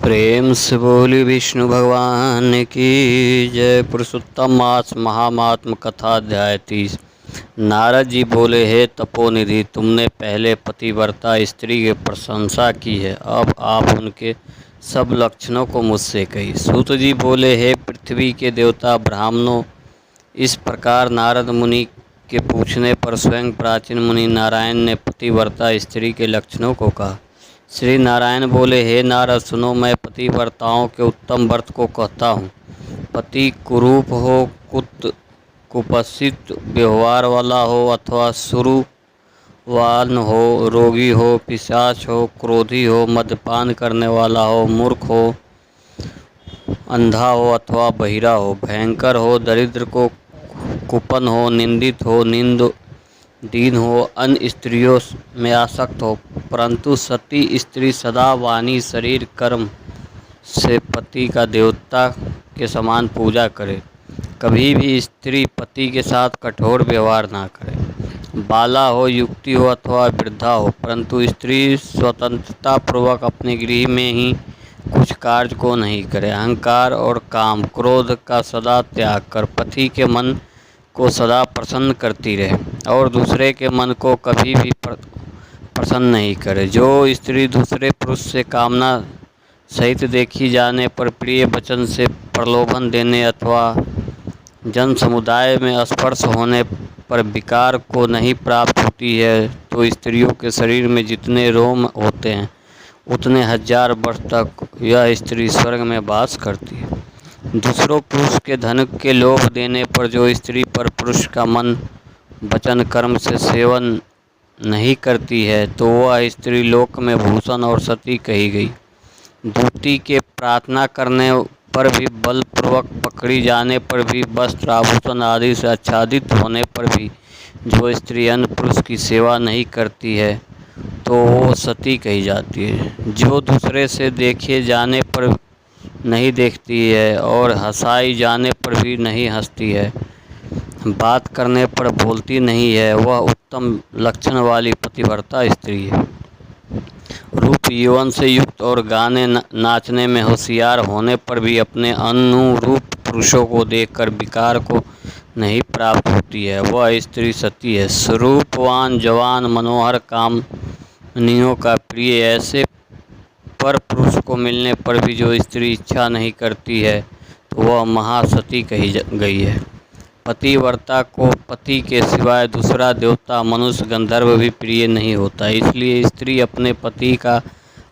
प्रेम से बोली विष्णु भगवान की जय। पुरुषोत्तम मास महात्म कथा अध्याय 30। नारद जी बोले, हे तपोनिधि, तुमने पहले पतिव्रता स्त्री की प्रशंसा की है, अब आप उनके सब लक्षणों को मुझसे कहिए। सूत जी बोले, हे पृथ्वी के देवता ब्राह्मणों, इस प्रकार नारद मुनि के पूछने पर स्वयं प्राचीन मुनि नारायण ने पतिव्रता स्त्री के लक्षणों को कहा। श्री नारायण बोले, हे नारद सुनो, मैं पतिव्रताओं के उत्तम व्रत को कहता हूँ। पति कुरूप हो, कुपसित व्यवहार वाला हो अथवा शुरुवान हो, रोगी हो, पिशाच हो, क्रोधी हो, मद्यपान करने वाला हो, मूर्ख हो, अंधा हो अथवा बहिरा हो, भयंकर हो, दरिद्र को कुपन हो, निंदित हो, दीन हो, अन्य स्त्रियों में आसक्त हो, परंतु सती स्त्री सदा वाणी शरीर कर्म से पति का देवता के समान पूजा करे। कभी भी स्त्री पति के साथ कठोर व्यवहार ना करे। बाला हो, युक्ति हो अथवा वृद्धा हो, परंतु स्त्री स्वतंत्रता पूर्वक अपने गृह में ही कुछ कार्य को नहीं करे। अहंकार और काम क्रोध का सदा त्याग कर पति के मन को सदा प्रसन्न करती रहे और दूसरे के मन को कभी भी प्रसन्न नहीं करे। जो स्त्री दूसरे पुरुष से कामना सहित देखी जाने पर प्रिय वचन से प्रलोभन देने अथवा जन समुदाय में स्पर्श होने पर विकार को नहीं प्राप्त होती है, तो स्त्रियों के शरीर में जितने रोम होते हैं उतने हजार वर्ष तक यह स्त्री स्वर्ग में वास करती है। दूसरों पुरुष के धन के लोभ देने पर जो स्त्री पर पुरुष का मन वचन कर्म से सेवन नहीं करती है, तो वह स्त्री लोक में भूषण और सती कही गई। दूती के प्रार्थना करने पर भी, बलपूर्वक पकड़ी जाने पर भी, वस्त्र आभूषण आदि से आच्छादित होने पर भी जो स्त्री अन्य पुरुष की सेवा नहीं करती है, तो वो सती कही जाती है। जो दूसरे से देखे जाने पर नहीं देखती है और हंसाई जाने पर भी नहीं हंसती है, बात करने पर बोलती नहीं है, वह उत्तम लक्षण वाली पतिव्रता स्त्री है। रूप यौवन से युक्त और गाने नाचने में होशियार होने पर भी अपने अनुरूप पुरुषों को देखकर विकार को नहीं प्राप्त होती है, वह स्त्री सती है। स्वरूपवान, जवान, मनोहर, कामनियों का प्रिय ऐसे पर पुरुष को मिलने पर भी जो स्त्री इच्छा नहीं करती है, तो वह महासती कही गई है। पतिव्रता को पति के सिवाय दूसरा देवता, मनुष्य, गंधर्व भी प्रिय नहीं होता, इसलिए स्त्री अपने पति का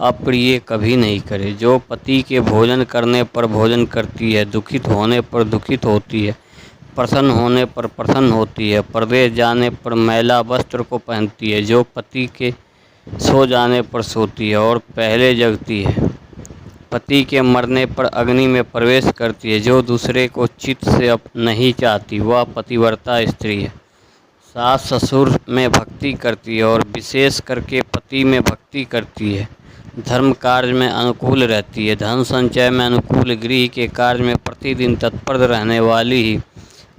अप्रिय कभी नहीं करे। जो पति के भोजन करने पर भोजन करती है, दुखित होने पर दुखित होती है, प्रसन्न होने पर प्रसन्न होती है, परदेश जाने पर मैला वस्त्र को पहनती है, जो पति के सो जाने पर सोती है और पहले जगती है, पति के मरने पर अग्नि में प्रवेश करती है, जो दूसरे को चित्त से नहीं चाहती, वह पतिव्रता स्त्री है। सास ससुर में भक्ति करती है और विशेष करके पति में भक्ति करती है। धर्म कार्य में अनुकूल रहती है, धन संचय में अनुकूल, गृह के कार्य में प्रतिदिन तत्पर रहने वाली ही,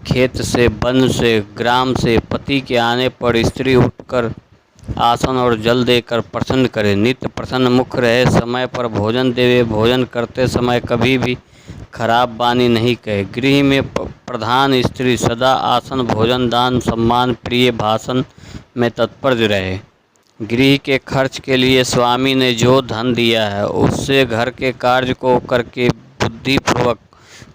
खेत से, वन से, ग्राम से पति के आने पर स्त्री उठकर आसन और जल देकर प्रसन्न करे, नित्य प्रसन्न मुख रहे, समय पर भोजन देवे, भोजन करते समय कभी भी खराब वाणी नहीं कहे। गृह में प्रधान स्त्री सदा आसन, भोजन, दान, सम्मान, प्रिय भाषण में तत्पर रहे। गृह के खर्च के लिए स्वामी ने जो धन दिया है उससे घर के कार्य को करके बुद्धिपूर्वक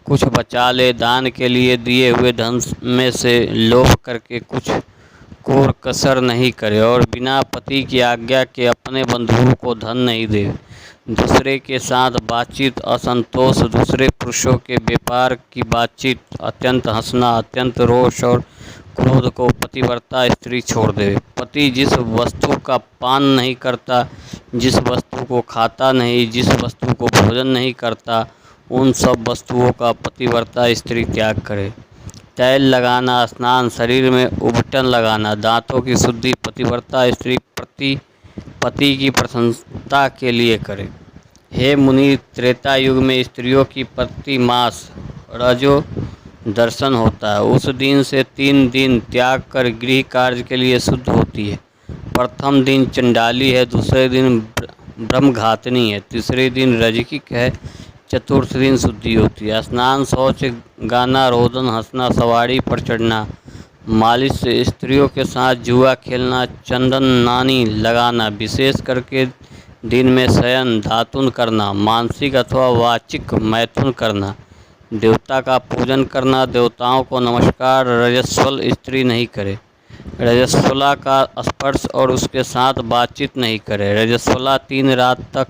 कुछ बचा ले। दान के लिए दिए हुए धन में से लोभ करके कुछ कोर कसर नहीं करे और बिना पति की आज्ञा के अपने बंधुओं को धन नहीं दे। दूसरे के साथ बातचीत असंतोष, दूसरे पुरुषों के व्यापार की बातचीत, अत्यंत हंसना, अत्यंत रोष और क्रोध को पतिव्रता स्त्री छोड़ दे। पति जिस वस्तु का पान नहीं करता, जिस वस्तु को खाता नहीं, जिस वस्तु को भोजन नहीं करता, उन सब वस्तुओं का पतिव्रता स्त्री त्याग करे। तैल लगाना, स्नान, शरीर में उबटन लगाना, दांतों की शुद्धि पतिव्रता स्त्री पति की प्रसन्नता के लिए करे। हे मुनि, त्रेता युग में स्त्रियों की प्रति मास रजो दर्शन होता है। उस दिन से 3 दिन त्याग कर गृह कार्य के लिए शुद्ध होती है। प्रथम दिन चंडाली है, दूसरे दिन ब्रह्मघातिनी है। तीसरे दिन रजकिक है। चतुर्थ दिन शुद्धि होती है। स्नान, शौच, गाना, रोदन, हंसना, सवारी पर चढ़ना, मालिश से, स्त्रियों के साथ जुआ खेलना, चंदन नानी लगाना, विशेष करके दिन में शयन, धातुन करना, मानसिक अथवा वाचिक मैथुन करना, देवता का पूजन करना, देवताओं को नमस्कार, रजस्वल स्त्री नहीं करे, रजस्वला का स्पर्श और उसके साथ बातचीत नहीं करे, रजस्वला 3 रात तक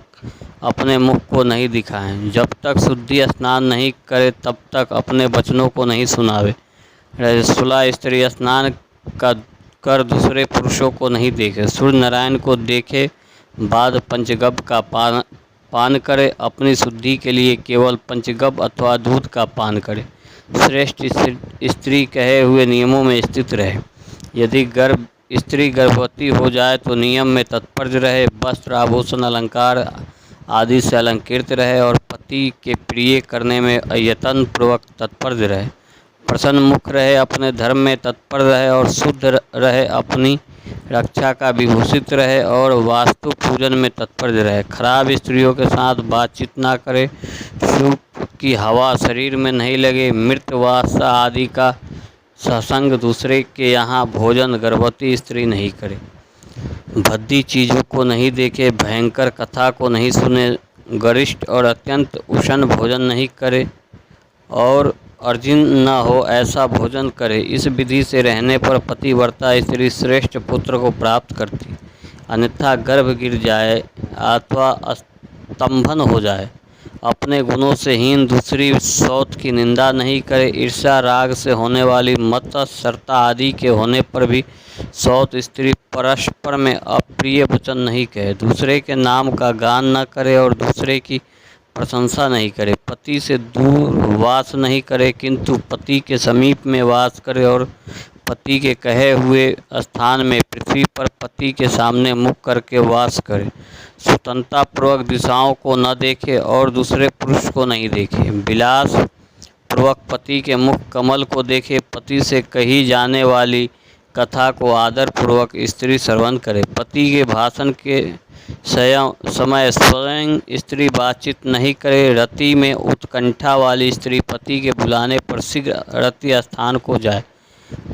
अपने मुख को नहीं दिखाएं, जब तक शुद्धि स्नान नहीं करे तब तक अपने वचनों को नहीं सुनावे, रजस्वला स्त्री स्नान कर दूसरे पुरुषों को नहीं देखे, सूर्य नारायण को देखे बाद पंचगव्य का पान करे, अपनी शुद्धि के लिए केवल पंचगव्य अथवा दूध का पान करे, श्रेष्ठ स्त्री कहे हुए नियमों में स्थित रहे। यदि स्त्री गर्भवती हो जाए तो नियम में तत्पर रहे, वस्त्र, आभूषण, अलंकार आदि से अलंकृत रहे और पति के प्रिय करने में यत्न पूर्वक तत्पर रहे, प्रसन्न मुख रहे, अपने धर्म में तत्पर रहे और शुद्ध रहे, अपनी रक्षा का विभूषित रहे और वास्तु पूजन में तत्पर रहे, खराब स्त्रियों के साथ बातचीत ना करे, सूप की हवा शरीर में नहीं लगे, मृत वासा आदि का सत्संग, दूसरे के यहाँ भोजन गर्भवती स्त्री नहीं करे, भद्दी चीज़ों को नहीं देखे, भयंकर कथा को नहीं सुने, गरिष्ठ और अत्यंत उष्ण भोजन नहीं करे और अर्जिन न हो ऐसा भोजन करे। इस विधि से रहने पर पतिव्रता स्त्री श्रेष्ठ पुत्र को प्राप्त करती, अन्यथा गर्भ गिर जाए अथवा स्तंभन हो जाए। अपने गुणों से हीन दूसरी सौत की निंदा नहीं करे, ईर्ष्या राग से होने वाली मत्सरता आदि के होने पर भी सौत स्त्री परस्पर में अप्रिय वचन नहीं कहे, दूसरे के नाम का गान न करे और दूसरे की प्रशंसा नहीं करे, पति से दूर वास नहीं करे किंतु पति के समीप में वास करे और पति के कहे हुए स्थान में पृथ्वी पर पति के सामने मुख करके वास करे, स्वतंत्रता पूर्वक दिशाओं को न देखे और दूसरे पुरुष को नहीं देखे, विलास पूर्वक पति के मुख कमल को देखे, पति से कही जाने वाली कथा को आदर पूर्वक स्त्री श्रवण करे, पति के भाषण के समय स्वयं स्त्री बातचीत नहीं करे, रति में उत्कंठा वाली स्त्री पति के बुलाने पर शीघ्र रति स्थान को जाए,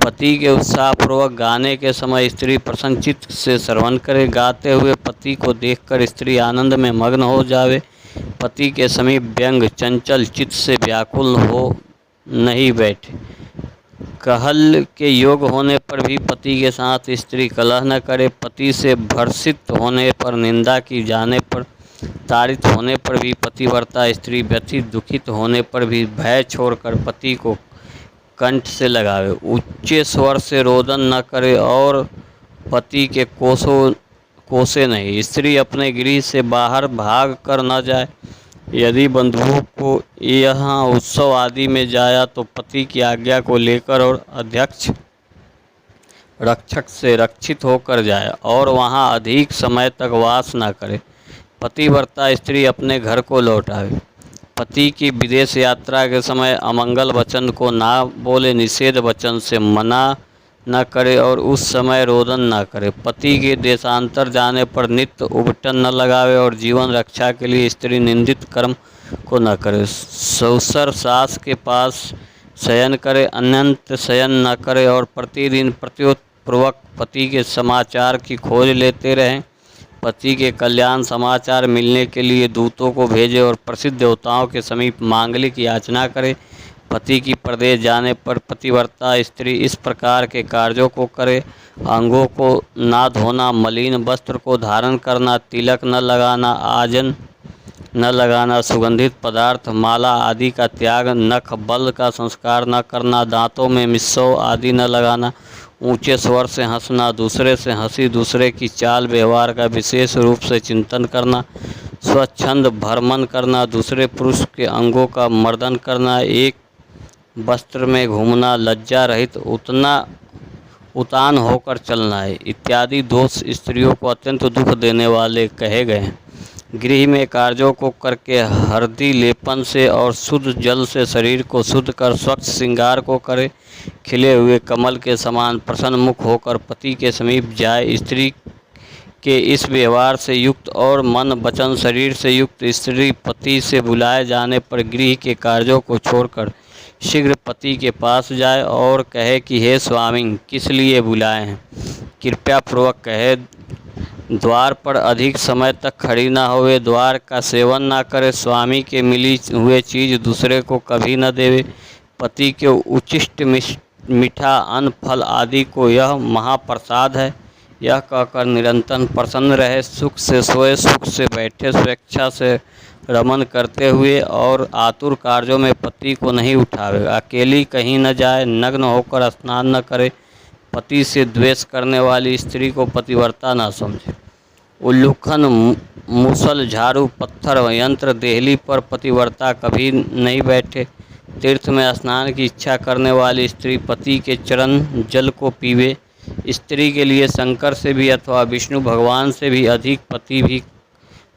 पति के उत्साहपूर्वक गाने के समय स्त्री प्रसन्न चित्त से श्रवण करे, गाते हुए पति को देखकर स्त्री आनंद में मग्न हो जावे, पति के समीप व्यंग चंचल चित्त से व्याकुल हो नहीं बैठे, कहल के योग होने पर भी पति के साथ स्त्री कलह न करे, पति से भर्षित होने पर, निंदा की जाने पर, ताड़ित होने पर भी पतिव्रता स्त्री व्यथित दुखित होने पर भी भय छोड़कर पति को कंठ से लगावे, ऊंचे स्वर से रोदन न करे और पति के कोसे नहीं, स्त्री अपने गृह से बाहर भाग कर न जाए, यदि बंधुओं को यहाँ उत्सव आदि में जाया तो पति की आज्ञा को लेकर और अध्यक्ष रक्षक से रक्षित होकर जाए और वहाँ अधिक समय तक वास न करे, पतिव्रता स्त्री अपने घर को लौटावे, पति की विदेश यात्रा के समय अमंगल वचन को ना बोले, निषेध वचन से मना न करे और उस समय रोदन न करे, पति के देशांतर जाने पर नित्य उबटन न लगावे और जीवन रक्षा के लिए स्त्री निंदित कर्म को न करे, ससुर सास के पास शयन करे, अनंत शयन न करे और प्रतिदिन प्रत्युत्पूर्वक पति के समाचार की खोज लेते रहें, पति के कल्याण समाचार मिलने के लिए दूतों को भेजे और प्रसिद्ध देवताओं के समीप मांगलिक याचना करे, पति की प्रदेश जाने पर पतिव्रता स्त्री इस प्रकार के कार्यों को करे, अंगों को ना धोना, मलिन वस्त्र को धारण करना, तिलक न लगाना, आजन न लगाना, सुगंधित पदार्थ, माला आदि का त्याग, नख बल का संस्कार न करना, दांतों में मिस्सौ आदि न लगाना, ऊंचे स्वर से हंसना, दूसरे से हंसी दूसरे की चाल व्यवहार का विशेष रूप से चिंतन करना, स्वच्छंद भ्रमण करना, दूसरे पुरुष के अंगों का मर्दन करना, एक वस्त्र में घूमना, लज्जा रहित उतान होकर चलना है इत्यादि दोष स्त्रियों को अत्यंत दुख देने वाले कहे गए हैं। गृह में कार्यों को करके हरदी लेपन से और शुद्ध जल से शरीर को शुद्ध कर स्वच्छ श्रृंगार को करे, खिले हुए कमल के समान प्रसन्न मुख होकर पति के समीप जाए, स्त्री के इस व्यवहार से युक्त और मन वचन शरीर से युक्त स्त्री पति से बुलाए जाने पर गृह के कार्यों को छोड़कर शीघ्र पति के पास जाए और कहे कि हे स्वामी, किस लिए बुलाए हैं। कृपया पूर्वक कहे, द्वार पर अधिक समय तक खड़ी न होवे, द्वार का सेवन न करे, स्वामी के मिली हुए चीज़ दूसरे को कभी न देवे, पति के उचिष्ट मीठा अन्न फल आदि को यह महाप्रसाद है, यह कहकर निरंतर प्रसन्न रहे, सुख से सोए, सुख से बैठे, स्वेच्छा से रमन करते हुए और आतुर कार्यों में पति को नहीं उठावे, अकेली कहीं न जाए, नग्न होकर स्नान न करे, पति से द्वेष करने वाली स्त्री को पतिव्रता न समझे, उल्लूखन मूसल झाड़ू पत्थर यंत्र देहली पर पतिव्रता कभी नहीं बैठे, तीर्थ में स्नान की इच्छा करने वाली स्त्री पति के चरण जल को पीवे, स्त्री के लिए शंकर से भी अथवा विष्णु भगवान से भी अधिक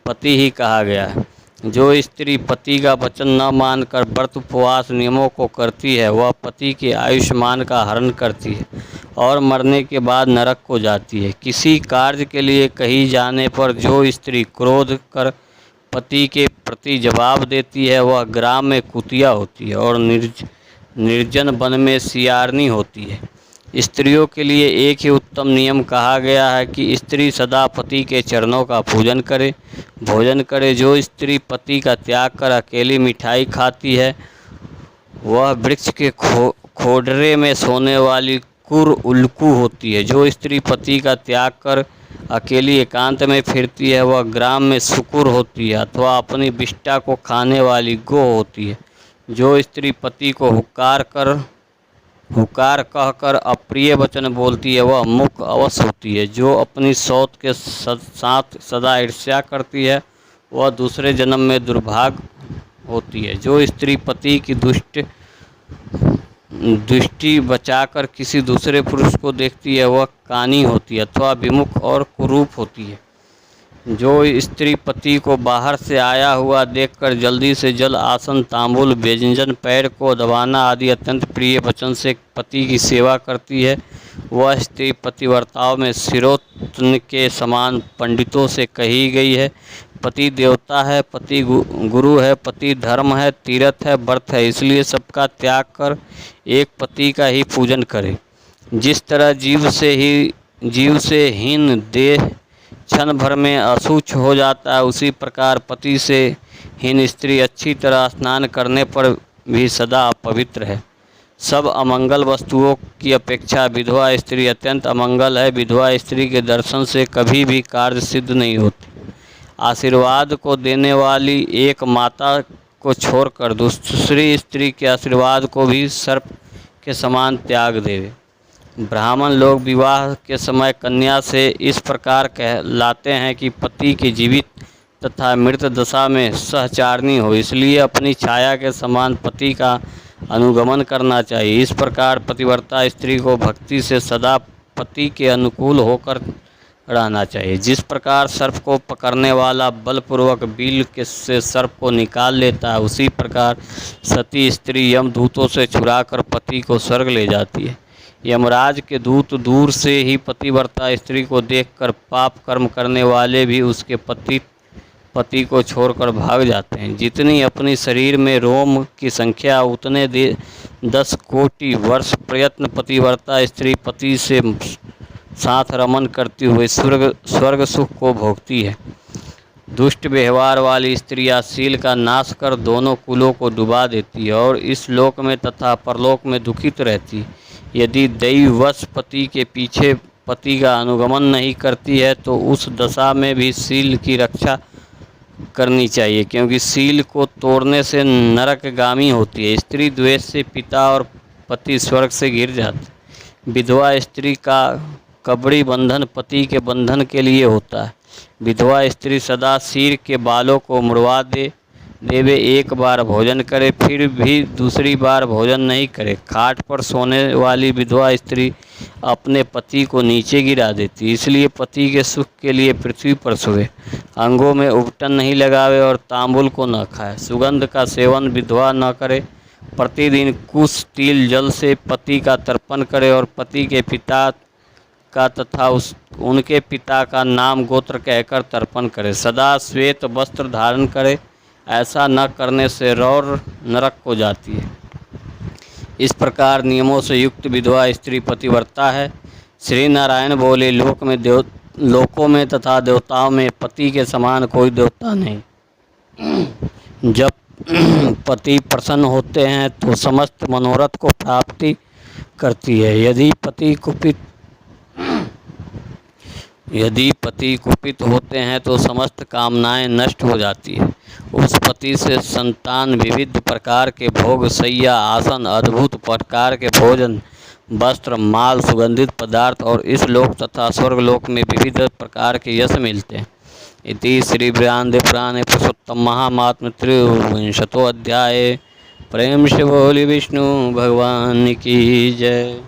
पति ही कहा गया है। जो स्त्री पति का वचन न मानकर व्रत उपवास नियमों को करती है, वह पति के आयुष्मान का हरण करती है और मरने के बाद नरक को जाती है। किसी कार्य के लिए कही जाने पर जो स्त्री क्रोध कर पति के प्रति जवाब देती है, वह ग्राम में कुतिया होती है और निर्जन वन में सियारनी होती है। स्त्रियों के लिए एक ही उत्तम नियम कहा गया है कि स्त्री सदा पति के चरणों का पूजन करे, भोजन करे। जो स्त्री पति का त्याग कर अकेली मिठाई खाती है, वह वृक्ष के खोडरे में सोने वाली कुर उल्कू होती है। जो स्त्री पति का त्याग कर अकेली एकांत में फिरती है, वह ग्राम में सुकुर होती है अथवा अपनी विष्ठा को खाने वाली गो होती है। जो स्त्री पति को हुकार कहकर अप्रिय वचन बोलती है, वह मुख अवश्य होती है। जो अपनी सौत के साथ सदा ईर्ष्या करती है, वह दूसरे जन्म में दुर्भाग होती है। जो स्त्री पति की दृष्टि बचाकर किसी दूसरे पुरुष को देखती है, वह कानी होती है अथवा विमुख और कुरूप होती है। जो स्त्री पति को बाहर से आया हुआ देखकर जल्दी से जल, आसन, तांबूल, व्यंजन, पैर को दबाना आदि अत्यंत प्रिय वचन से पति की सेवा करती है, वह स्त्री पतिव्रताओं में शिरोत्न के समान पंडितों से कही गई है। पति देवता है, पति गुरु है, पति धर्म है, तीर्थ है, व्रत है, इसलिए सबका त्याग कर एक पति का ही पूजन करे। जिस तरह जीव से हीन देह क्षण भर में अशुच हो जाता है, उसी प्रकार पति से हीन स्त्री अच्छी तरह स्नान करने पर भी सदा अपवित्र है। सब अमंगल वस्तुओं की अपेक्षा विधवा स्त्री अत्यंत अमंगल है। विधवा स्त्री के दर्शन से कभी भी कार्य सिद्ध नहीं होते। आशीर्वाद को देने वाली एक माता को छोड़कर दूसरी स्त्री के आशीर्वाद को भी सर्प के समान त्याग देवे। ब्राह्मण लोग विवाह के समय कन्या से इस प्रकार कहलाते हैं कि पति की जीवित तथा मृत दशा में सहचारिणी हो, इसलिए अपनी छाया के समान पति का अनुगमन करना चाहिए। इस प्रकार पतिव्रता स्त्री को भक्ति से सदा पति के अनुकूल होकर रहना चाहिए। जिस प्रकार सर्प को पकड़ने वाला बलपूर्वक बिल से सर्प को निकाल लेता है, उसी प्रकार सती स्त्री यमदूतों से छुड़ाकर पति को स्वर्ग ले जाती है। यमराज के दूत दूर से ही पतिव्रता स्त्री को देखकर पाप कर्म करने वाले भी उसके पति को छोड़कर भाग जाते हैं। जितनी अपनी शरीर में रोम की संख्या, उतने 10 कोटि वर्ष प्रयत्न पतिव्रता स्त्री पति से साथ रमन करती हुई स्वर्ग सुख को भोगती है। दुष्ट व्यवहार वाली स्त्रियां शील का नाश कर दोनों कुलों को डुबा देती है और इस लोक में तथा परलोक में दुखित रहती है। यदि दैववश पति के पीछे पति का अनुगमन नहीं करती है, तो उस दशा में भी शील की रक्षा करनी चाहिए, क्योंकि शील को तोड़ने से नरकगामी होती है। स्त्री द्वेष से पिता और पति स्वर्ग से गिर जाते। विधवा स्त्री का कबड़ी बंधन पति के बंधन के लिए होता है। विधवा स्त्री सदा सिर के बालों को मुड़वा देवे, एक बार भोजन करे फिर भी दूसरी बार भोजन नहीं करे। खाट पर सोने वाली विधवा स्त्री अपने पति को नीचे गिरा देती, इसलिए पति के सुख के लिए पृथ्वी पर सोए। अंगों में उबटन नहीं लगावे और तांबुल को न खाए। सुगंध का सेवन विधवा न करे। प्रतिदिन कुश तिल जल से पति का तर्पण करे और पति के पिता का तथा उनके पिता का नाम गोत्र कहकर तर्पण करे। सदा श्वेत वस्त्र धारण करे, ऐसा न करने से रौर नरक को जाती है। इस प्रकार नियमों से युक्त विधवा स्त्री पतिव्रता है। श्री नारायण बोले, लोकों में तथा देवताओं में पति के समान कोई देवता नहीं। जब पति प्रसन्न होते हैं तो समस्त मनोरथ को प्राप्ति करती है। यदि पति कुपित होते हैं तो समस्त कामनाएं नष्ट हो जाती है। उस पति से संतान विविध प्रकार के भोग, शैया, आसन, अद्भुत प्रकार के भोजन, वस्त्र, माल, सुगंधित पदार्थ और इस लोक तथा स्वर्गलोक में विविध प्रकार के यश मिलते हैं। इति श्री ब्रह्मांडे पुराणे पुरुषोत्तम महात्म्य त्रयोविंशतो अध्याय। प्रेम से बोली विष्णु भगवान की जय।